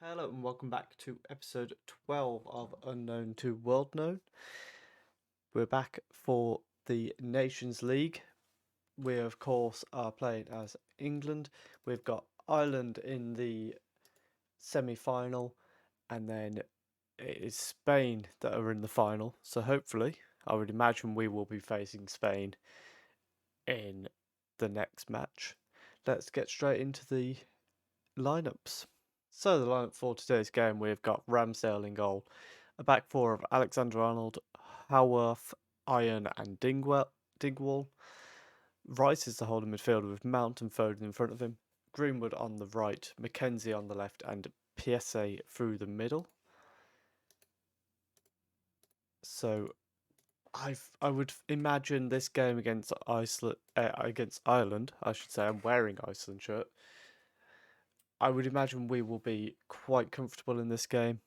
Hello and welcome back to episode 12 of Unknown to World Known. We're back for the Nations League. We, of course, are playing as England. We've got Ireland in the semi-final, and then it is Spain that are in the final. So hopefully, I would imagine we will be facing Spain in the next match. Let's get straight into the lineups. So the lineup for today's game, we've got Ramsdale in goal, a back four of Alexander-Arnold, Haworth, Iron and Dingwall. Rice is the holding midfielder with Mount and Foden in front of him, Greenwood on the right, Mackenzie on the left and PSA through the middle. So I would imagine this game against Ireland, I should say. I'm wearing Iceland shirt. I would imagine we will be quite comfortable in this game.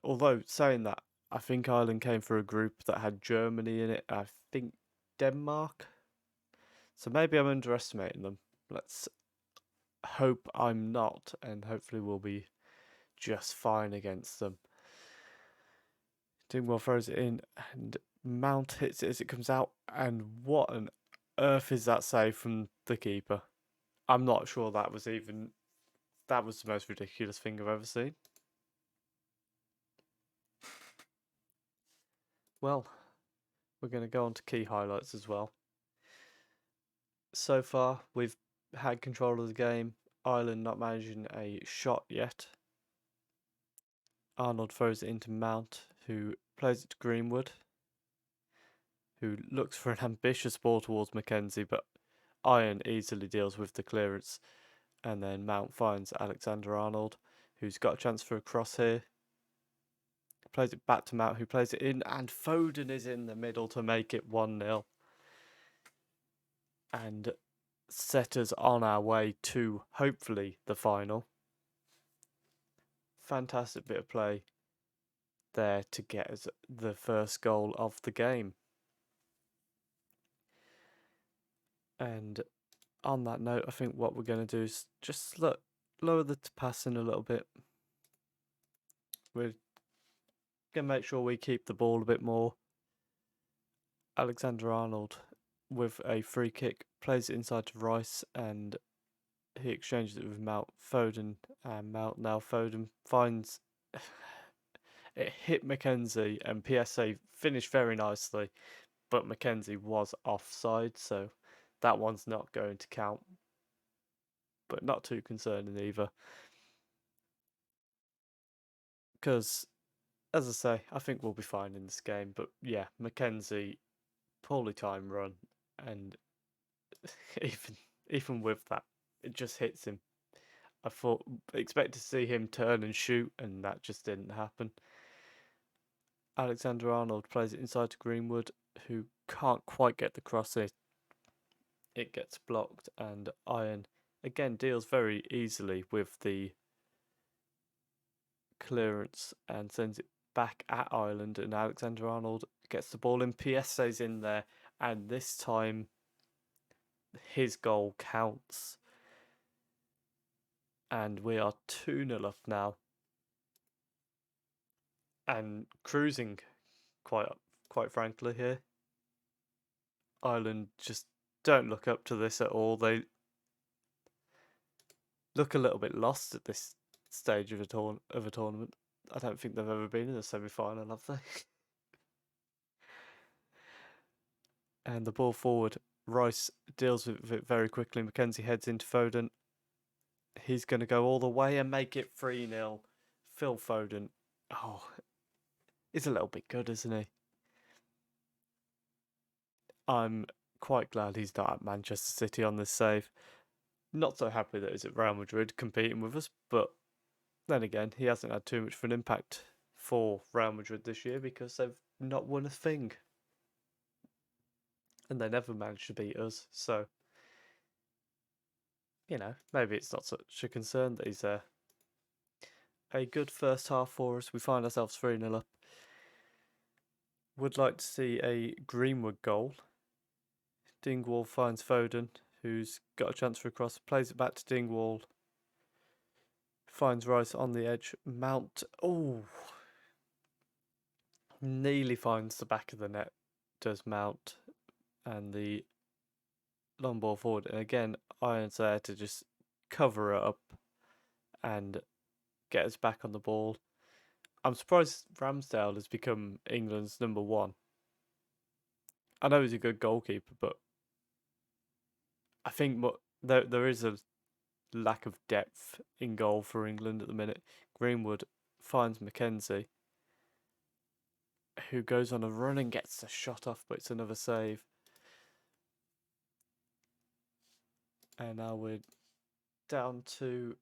Although saying that, I think Ireland came for a group that had Germany in it. I think Denmark. So maybe I'm underestimating them. Let's hope I'm not, and hopefully we'll be just fine against them. Dingwall throws it in, and Mount hits it as it comes out. And what on earth is that save from the keeper? I'm not sure that was even. That was the most ridiculous thing I've ever seen. Well, we're going to go on to key highlights as well. So far, we've had control of the game. Ireland not managing a shot yet. Arnold throws it into Mount, who plays it to Greenwood, who looks for an ambitious ball towards Mackenzie, but Iron easily deals with the clearance. And then Mount finds Alexander-Arnold, who's got a chance for a cross here. Plays it back to Mount, who plays it in, and Foden is in the middle to make it 1-0. And set us on our way to, hopefully, the final. Fantastic bit of play there to get us the first goal of the game. And on that note, I think what we're going to do is just lower the passing a little bit. We're going to make sure we keep the ball a bit more. Alexander-Arnold with a free kick plays it inside to Rice, and he exchanges it with Mount. Foden and Mount. Now Foden finds it hit Mackenzie, and PSA finished very nicely, but Mackenzie was offside, so that one's not going to count. But not too concerning either, because as I say, I think we'll be fine in this game. But yeah, Mackenzie, poorly timed run, and even with that, it just hits him. I expected to see him turn and shoot, and that just didn't happen. Alexander-Arnold plays it inside to Greenwood, who can't quite get the cross in. It gets blocked, and Iron again deals very easily with the clearance and sends it back at Ireland, and Alexander-Arnold gets the ball in. PSA's in there, and this time his goal counts. And we are 2-0 up now. And cruising quite frankly here. Ireland just don't look up to this at all. They look a little bit lost at this stage of a tournament. I don't think they've ever been in a semi-final, have they? And the ball forward, Rice deals with it very quickly. Mackenzie heads into Foden. He's going to go all the way and make it 3-0. Phil Foden, oh, he's a little bit good, isn't he? I'm quite glad he's not at Manchester City on this save. Not so happy that he's at Real Madrid competing with us, but then again, he hasn't had too much of an impact for Real Madrid this year because they've not won a thing. And they never managed to beat us, so, maybe it's not such a concern that he's there. A good first half for us. We find ourselves 3-0 up. Would like to see a Greenwood goal. Dingwall finds Foden, who's got a chance for a cross, plays it back to Dingwall. finds Rice on the edge. Mount, nearly finds the back of the net, does Mount, and the long ball forward. And again, Iron's there to just cover it up and get us back on the ball. I'm surprised Ramsdale has become England's number one. I know he's a good goalkeeper, but I think there is a lack of depth in goal for England at the minute. Greenwood finds Mackenzie, who goes on a run and gets the shot off, but it's another save. And now we're down to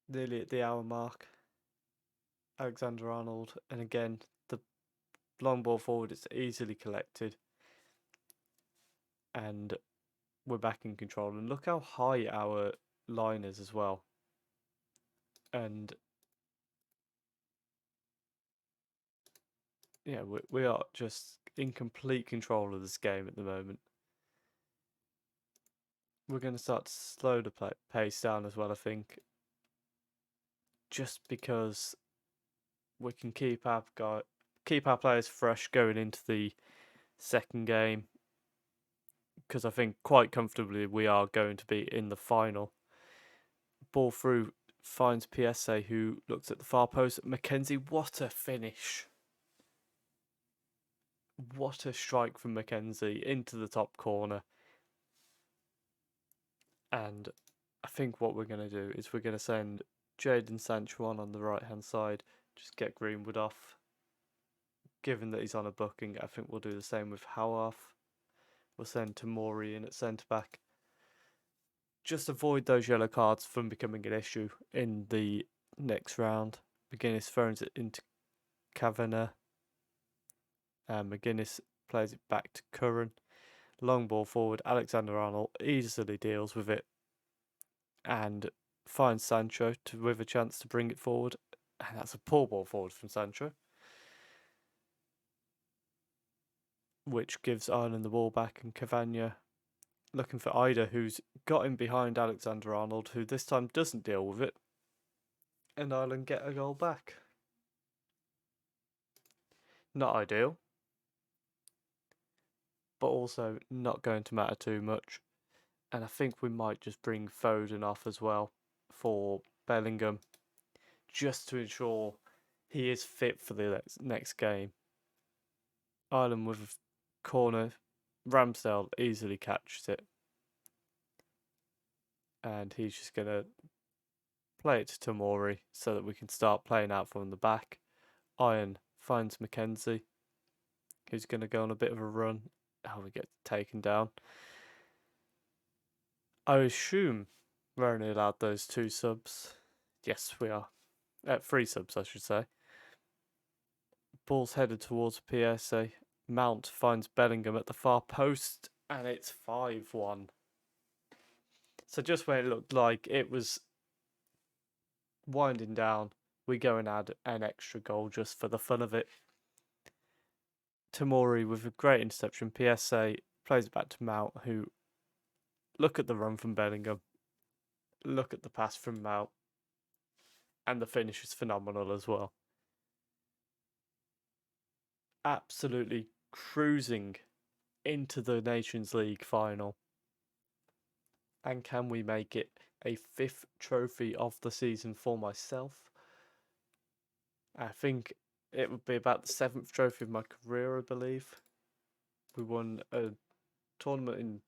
nearly at the hour mark. Alexander-Arnold, and again, the long ball forward is easily collected. And we're back in control. And look how high our line is as well. And yeah, we are just in complete control of this game at the moment. We're going to start to slow the pace down as well, I think. Just because we can keep our players fresh going into the second game. Because I think quite comfortably we are going to be in the final. Ball through, finds PSA, who looks at the far post. Mackenzie, what a finish. What a strike from Mackenzie into the top corner. And I think what we're going to do is we're going to send Jadon Sancho on the right hand side. Just get Greenwood off. Given that he's on a booking, I think we'll do the same with Howarth. We'll send Tamori in at centre back. Just avoid those yellow cards from becoming an issue in the next round. McGuinness throws it into Kavanagh. McGuinness plays it back to Curran. Long ball forward. Alexander-Arnold easily deals with it and finds Sancho with a chance to bring it forward. And that's a poor ball forward from Sancho, which gives Ireland the ball back, and Cavagna looking for Ida, who's got in behind Alexander-Arnold, who this time doesn't deal with it. And Ireland get a goal back. Not ideal, but also not going to matter too much. And I think we might just bring Foden off as well for Bellingham, just to ensure he is fit for the next game. Ireland with a corner. Ramsdale easily catches it. And he's just going to play it to Tamori so that we can start playing out from the back. Iron finds Mackenzie, who's going to go on a bit of a run. Oh, we get taken down. I assume we're only allowed those 2 subs. Yes, we are. 3 subs, I should say. Ball's headed towards PSA. Mount finds Bellingham at the far post, and it's 5-1. So just when it looked like it was winding down, we go and add an extra goal just for the fun of it. Tamori with a great interception. PSA plays it back to Mount, who look at the run from Bellingham. Look at the pass from Mount. And the finish is phenomenal as well. Absolutely cruising into the Nations League final. And can we make it a 5th trophy of the season for myself? I think it would be about the 7th trophy of my career, I believe. We won a tournament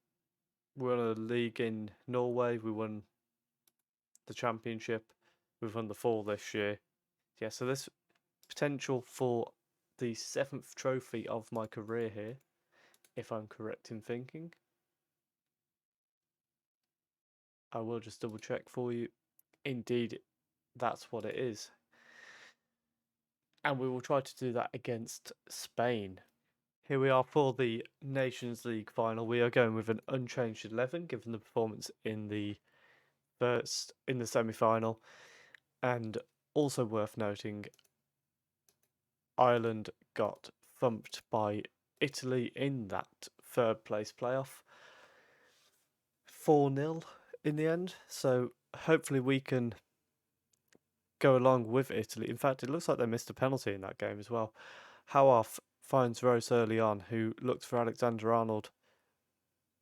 we won a league in Norway. We won the championship. We've won the 4 this year. Yeah, so there's potential for the 7th trophy of my career here, if I'm correct in thinking. I will just double check for you. Indeed, that's what it is. And we will try to do that against Spain. Here we are for the Nations League final. We are going with an unchanged 11, given the performance in the semi-final. And also worth noting, Ireland got thumped by Italy in that 3rd place playoff. 4-0 in the end. So hopefully we can go along with Italy. In fact, it looks like they missed a penalty in that game as well. Howarth finds Rose early on, who looks for Alexander Arnold,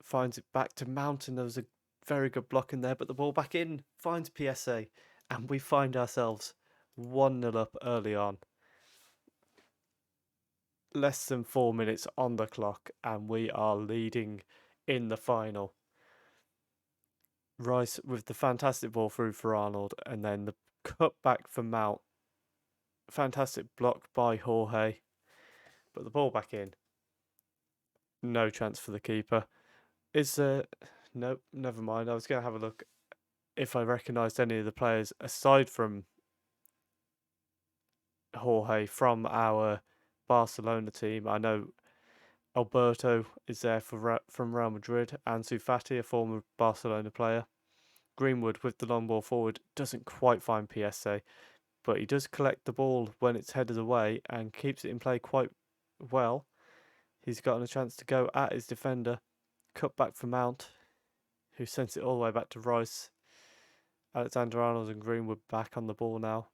finds it back to Mount, and there was a very good block in there, but the ball back in, finds PSA, and we find ourselves 1-0 up early on. Less than 4 minutes on the clock, and we are leading in the final. Rice with the fantastic ball through for Arnold, and then the cut back for Mount. Fantastic block by Jorge, but the ball back in. No chance for the keeper. Is there... Nope, never mind. I was going to have a look if I recognised any of the players aside from Jorge from our Barcelona team. I know Alberto is there from Real Madrid. Ansu Fati, a former Barcelona player. Greenwood with the long ball forward doesn't quite find PSA, but he does collect the ball when it's headed away and keeps it in play quite well. He's gotten a chance to go at his defender. Cut back for Mount, who sends it all the way back to Rice. Alexander Arnold and Greenwood back on the ball now.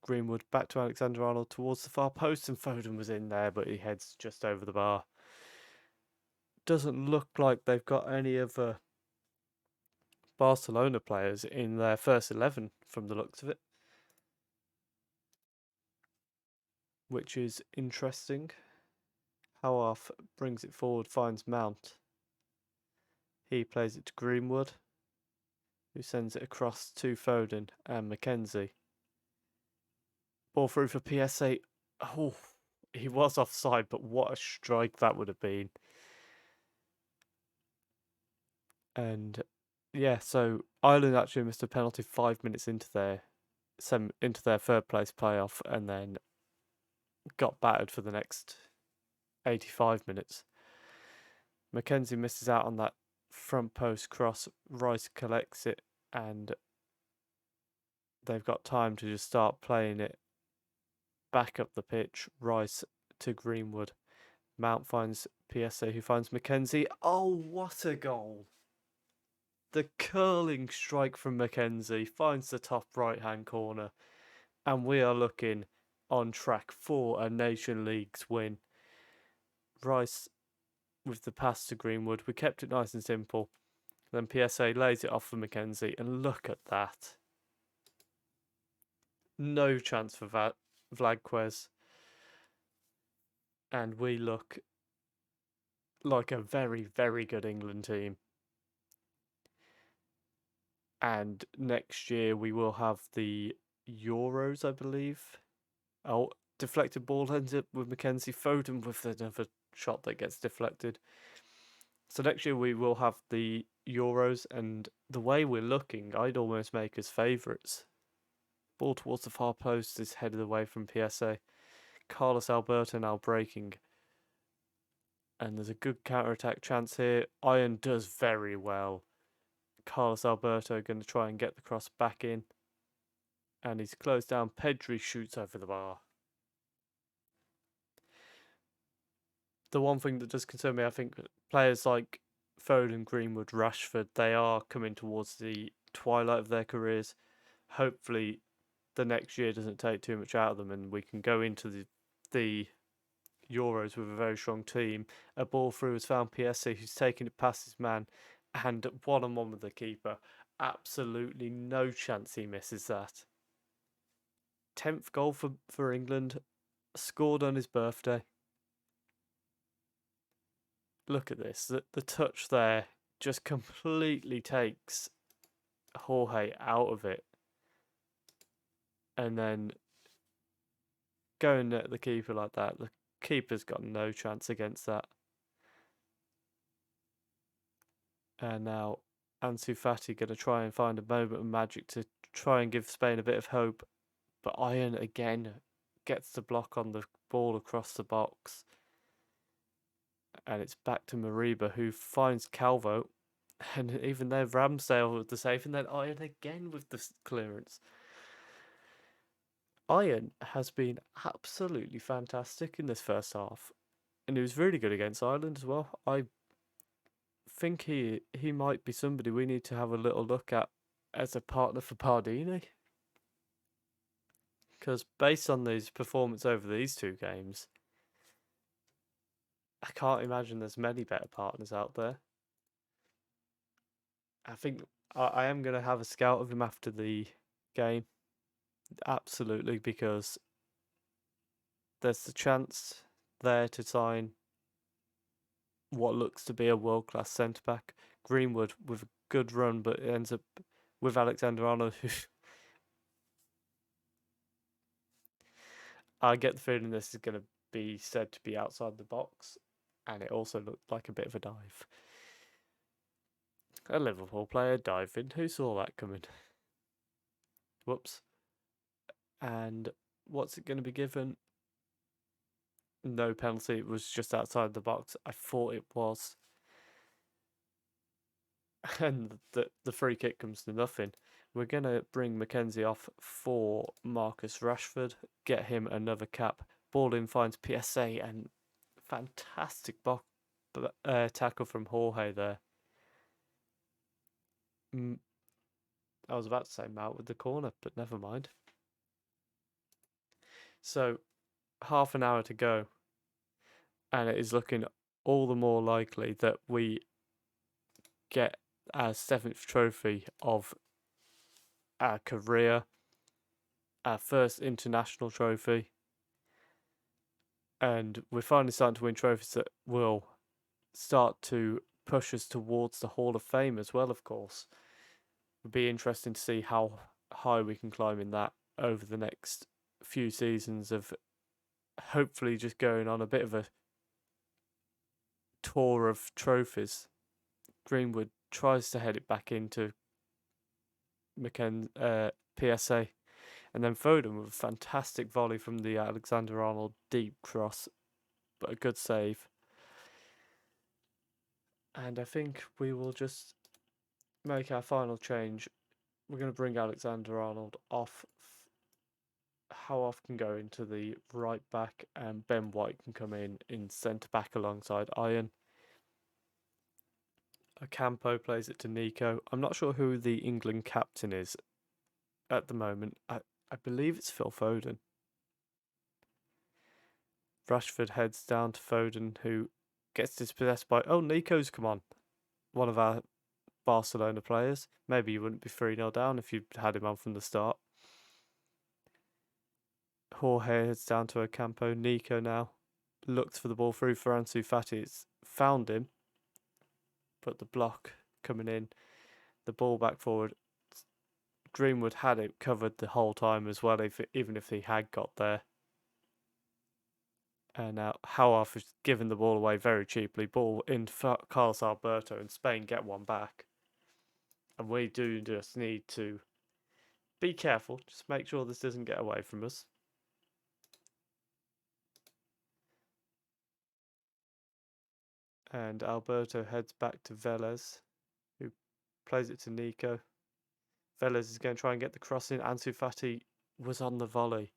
Greenwood back to Alexander Arnold towards the far post, and Foden was in there, but he heads just over the bar. Doesn't look like they've got any of Barcelona players in their first 11 from the looks of it, which is interesting. Howarth brings it forward, finds Mount. He plays it to Greenwood, who sends it across to Foden and McKenzie. Ball through for PSA. Oh, he was offside, but what a strike that would have been. And yeah, so Ireland actually missed a penalty 5 minutes into their third place playoff, and then got battered for the next 85 minutes. McKenzie misses out on that front post cross. Rice collects it, and they've got time to just start playing it back up the pitch. Rice to Greenwood. Mount finds PSA, who finds McKenzie. Oh, what a goal! The curling strike from McKenzie finds the top right-hand corner, and we are looking on track for a Nation Leagues win. Rice with the pass to Greenwood. We kept it nice and simple. Then PSA lays it off for McKenzie, and look at that. No chance for Vladquez. And we look like a very, very good England team. And next year we will have the Euros, I believe. Oh, deflected ball ends up with Mackenzie. Foden with another shot that gets deflected. So next year we will have the Euros, and the way we're looking, I'd almost make us favourites. Ball towards the far post is headed away from PSA. Carlos Alberto now breaking. And there's a good counter-attack chance here. Iron does very well. Carlos Alberto going to try and get the cross back in. And he's closed down. Pedri shoots over the bar. The one thing that does concern me, I think players like Foden, Greenwood, Rashford, they are coming towards the twilight of their careers. Hopefully the next year doesn't take too much out of them, and we can go into the Euros with a very strong team. A ball through has found PSA, who's taking it past his man, and one-on-one with the keeper. Absolutely no chance he misses that. 10th goal for England, scored on his birthday. Look at this. The touch there just completely takes Jorge out of it. And then going at the keeper like that, the keeper's got no chance against that. And now Ansu Fati going to try and find a moment of magic to try and give Spain a bit of hope. But Iron again gets the block on the ball across the box. And it's back to Mariba, who finds Calvo. And even there, Ramsdale with the save. And then Iron again with the clearance. Iron has been absolutely fantastic in this first half. And he was really good against Ireland as well. I think he might be somebody we need to have a little look at as a partner for Pardini. Because based on his performance over these two games, I can't imagine there's many better partners out there. I think I am going to have a scout of him after the game. Absolutely, because there's the chance there to sign what looks to be a world-class centre-back. Greenwood with a good run, but it ends up with Alexander-Arnold, who I get the feeling this is going to be said to be outside the box, and it also looked like a bit of a dive. A Liverpool player diving. Who saw that coming? Whoops. And what's it going to be given? No penalty. It was just outside the box. I thought it was. And the free kick comes to nothing. We're going to bring Mackenzie off for Marcus Rashford, get him another cap. Ball in finds PSA, and fantastic tackle from Jorge there. I was about to say Mount with the corner, but never mind. So, half an hour to go, and it is looking all the more likely that we get our 7th trophy of our career, our first international trophy, and we're finally starting to win trophies that will start to push us towards the Hall of Fame as well, of course. It'll be interesting to see how high we can climb in that over the next few seasons of hopefully just going on a bit of a tour of trophies. Greenwood tries to head it back into PSA, and then Foden with a fantastic volley from the Alexander-Arnold deep cross, but a good save. And I think we will just make our final change. We're going to bring Alexander-Arnold off. How off can go into the right back, and Ben White can come in centre back alongside Iron. Ocampo plays it to Nico. I'm not sure who the England captain is at the moment. I believe it's Phil Foden. Rashford heads down to Foden, who gets dispossessed by... Oh, Nico's come on. One of our Barcelona players. Maybe you wouldn't be 3-0 down if you had him on from the start. Jorge heads down to Ocampo. Nico now looks for the ball through for Ansu Fati. It's found him, but the block coming in. The ball back forward. Greenwood had it covered the whole time as well, even if he had got there. And now Howarth has given the ball away very cheaply. Ball in for Carlos Alberto, and Spain get one back. And we do just need to be careful. Just make sure this doesn't get away from us. And Alberto heads back to Velez, who plays it to Nico. Velez is going to try and get the cross in. Ansu Fati was on the volley,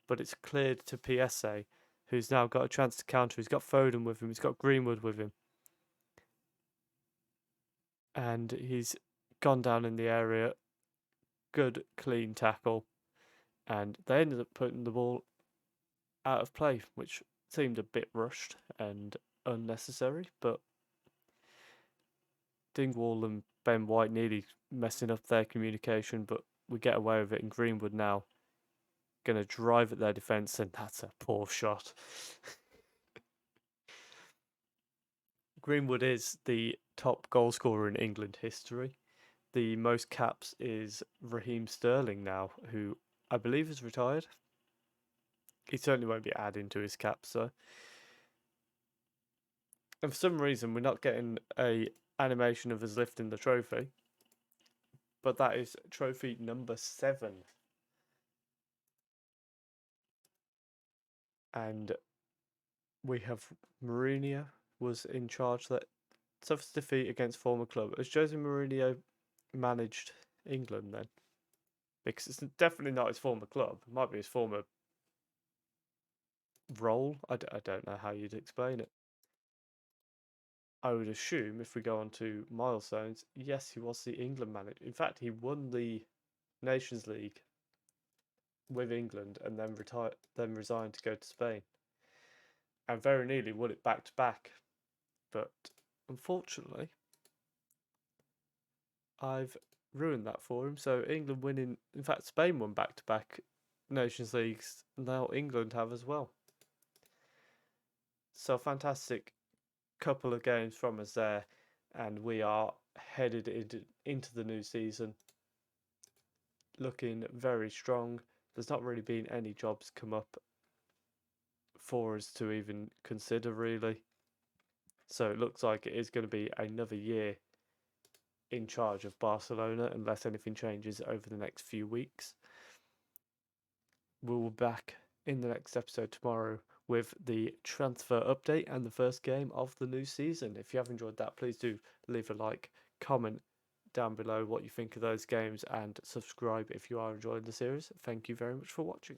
but it's cleared to PSA, who's now got a chance to counter. He's got Foden with him. He's got Greenwood with him. And he's gone down in the area. Good, clean tackle. And they ended up putting the ball out of play, which seemed a bit rushed and unnecessary, but Dingwall and Ben White nearly messing up their communication, but we get away with it. And Greenwood now going to drive at their defence, and that's a poor shot. Greenwood is the top goal scorer in England history. The most caps is Raheem Sterling now, who I believe is retired. He certainly won't be adding to his caps, so. And for some reason, we're not getting a animation of us lifting the trophy, but that is trophy number 7. And we have Mourinho was in charge. That suffers defeat against former club. Has Jose Mourinho managed England then? Because it's definitely not his former club. It might be his former role. I don't know how you'd explain it. I would assume if we go on to milestones, yes, he was the England manager. In fact, he won the Nations League with England and then resigned to go to Spain. And very nearly won it back to back. But unfortunately, I've ruined that for him. So England winning, in fact, Spain won back to back Nations Leagues. Now England have as well. So fantastic couple of games from us there, and we are headed into the new season looking very strong. There's not really been any jobs come up for us to even consider, really. So it looks like it is going to be another year in charge of Barcelona unless anything changes over the next few weeks. We'll be back in the next episode tomorrow with the transfer update and the first game of the new season. If you have enjoyed that, please do leave a like, comment down below what you think of those games, and subscribe if you are enjoying the series. Thank you very much for watching.